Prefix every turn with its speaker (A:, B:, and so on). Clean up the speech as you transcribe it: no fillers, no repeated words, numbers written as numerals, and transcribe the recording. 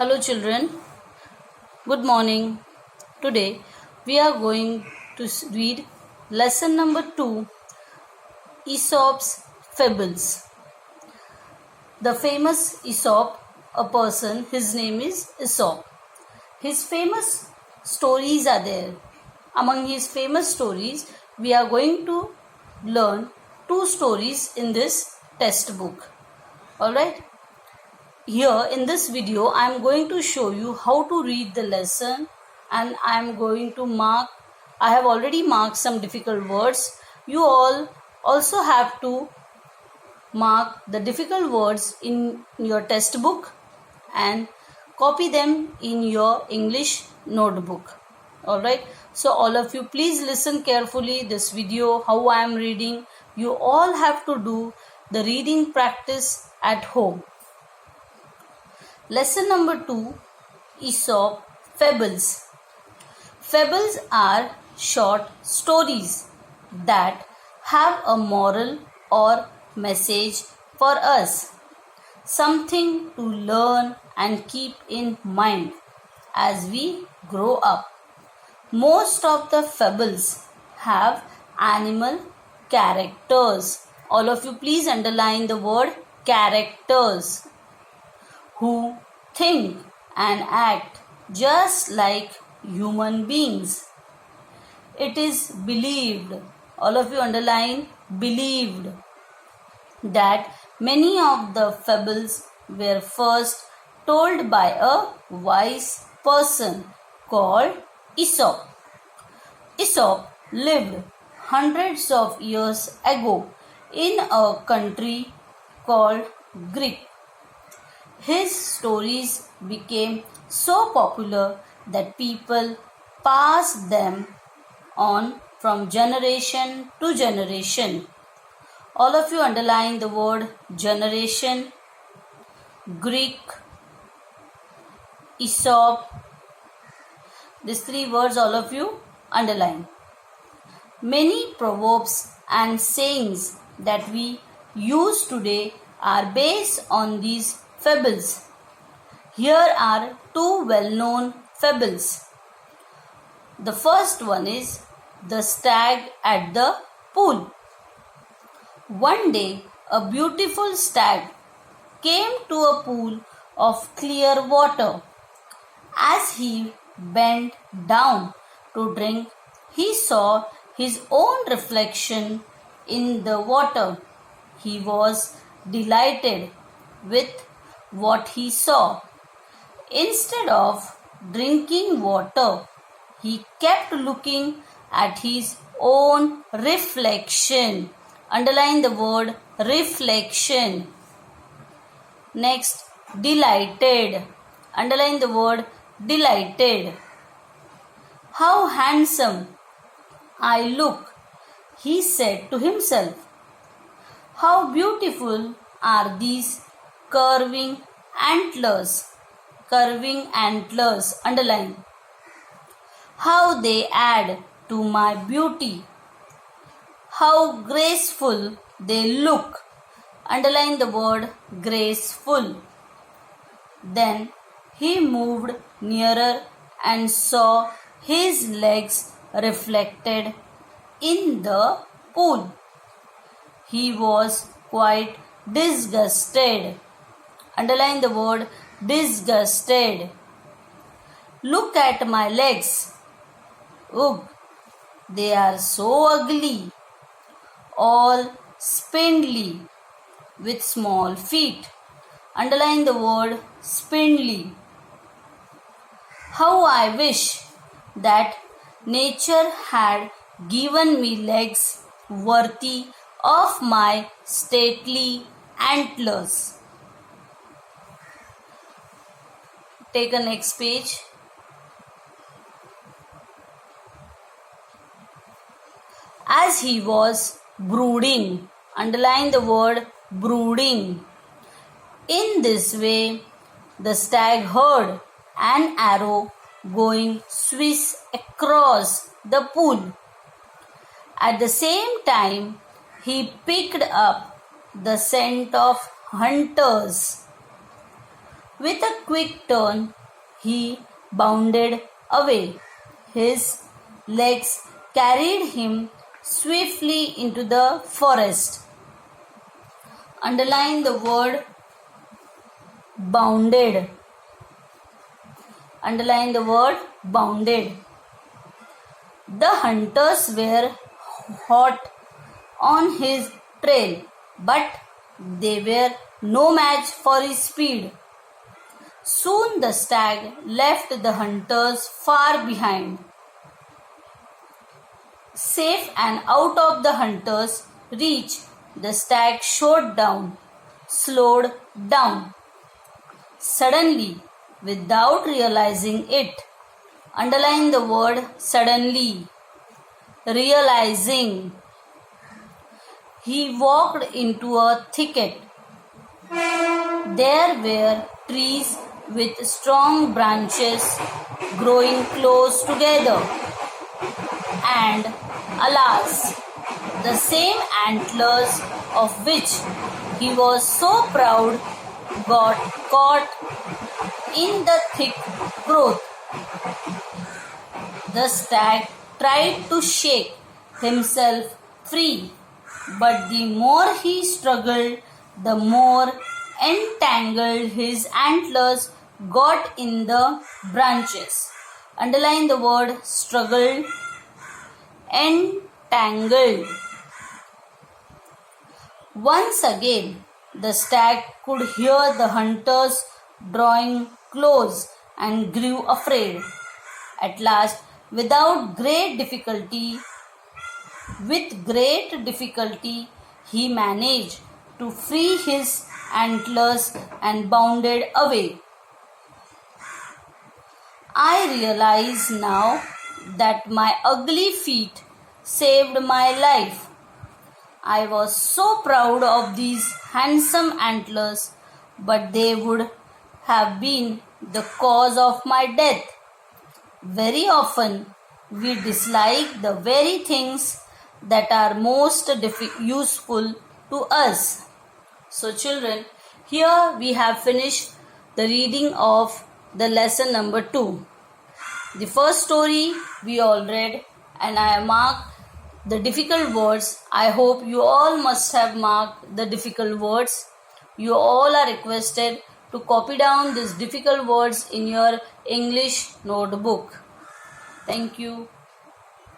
A: Hello children, good morning. Today we are going to read lesson number 2, Aesop's Fables. The famous Aesop, a person, his name is Aesop. His famous stories are there. Among his famous stories, we are going to learn 2 stories in this test book. Alright? Here in this video I am going to show you how to read the lesson, and I am going to I have already marked some difficult words. You all also have to mark the difficult words in your test book and copy them in your English notebook. Alright, so all of you please listen carefully this video how I am reading. You all have to do the reading practice at home. Lesson number 2, Aesop Fables. Fables are short stories that have a moral or message for us, something to learn and keep in mind as we grow up. Most of the fables have animal characters. All of you please underline the word characters, who think and act just like human beings. It is believed, all of you underline believed, that many of the fables were first told by a wise person called Aesop. Aesop lived hundreds of years ago in a country called Greece. His stories became so popular that people passed them on from generation to generation. All of you underline the word generation, Greek, Aesop. These 3 words all of you underline. Many proverbs and sayings that we use today are based on these fables. Here are 2 well-known fables. The first one is The Stag at the Pool. One day, a beautiful stag came to a pool of clear water. As he bent down to drink, he saw his own reflection in the water. He was delighted with what he saw. Instead of drinking water, he kept looking at his own reflection. Underline the word reflection. Next, delighted. Underline the word delighted. How handsome I look, he said to himself. How beautiful are these curving antlers. Curving antlers, underline. How they add to my beauty. How graceful they look. Underline the word graceful. Then he moved nearer and saw his legs reflected in the pool. He was quite disgusted. Underline the word disgusted. Look at my legs. Ugh, they are so ugly, all spindly, with small feet. Underline the word spindly. How I wish that nature had given me legs worthy of my stately antlers. Take a next page. As he was brooding, underline the word brooding. In this way, the stag heard an arrow going swish across the pool. At the same time, he picked up the scent of hunters. With a quick turn, he bounded away. His legs carried him swiftly into the forest. Underline the word bounded. Underline the word bounded. The hunters were hot on his trail, but they were no match for his speed. Soon the stag left the hunters far behind. Safe and out of the hunters' reach, the stag slowed down. Suddenly, without realizing it. Underline the word suddenly. Realizing. He walked into a thicket. There were trees with strong branches growing close together. And alas, the same antlers of which he was so proud got caught in the thick growth. The stag tried to shake himself free, but the more he struggled, the more entangled his antlers got in the branches. Underline the word struggled. Entangled. Once again, the stag could hear the hunters drawing close and grew afraid. At last, with great difficulty, he managed to free his antlers and bounded away. I realize now that my ugly feet saved my life. I was so proud of these handsome antlers, but they would have been the cause of my death. Very often, we dislike the very things that are most useful to us. So children, here we have finished the reading of the lesson number 2. The first story we all read, and I marked the difficult words. I hope you all must have marked the difficult words. You all are requested to copy down these difficult words in your English notebook. Thank you.